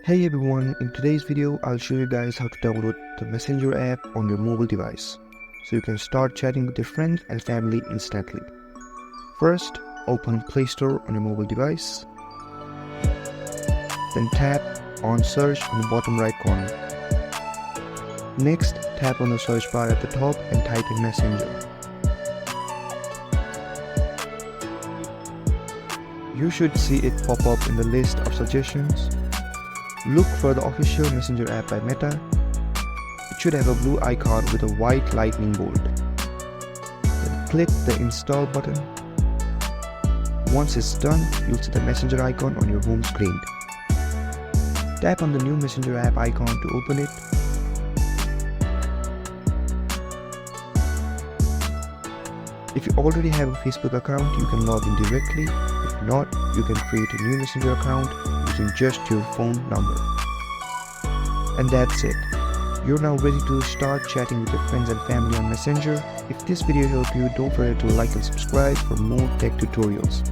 Hey everyone, in today's video I'll show you guys how to download the Messenger app on your mobile device so you can start chatting with your friends and family instantly. First, open Play Store on your mobile device. Then tap on Search on the bottom right corner. Next, tap on the search bar at the top and type in Messenger. You should see it pop up in the list of suggestions. Look for the official Messenger app by Meta. It should have a blue icon with a white lightning bolt. Then click the install button. Once it's done, you'll see the Messenger icon on your home screen. Tap on the new Messenger app icon to open it. If you already have a Facebook account, you can log in directly. If not, you can create a new Messenger account using just your phone number. And that's it. You're now ready to start chatting with your friends and family on Messenger. If this video helped you, don't forget to like and subscribe for more tech tutorials.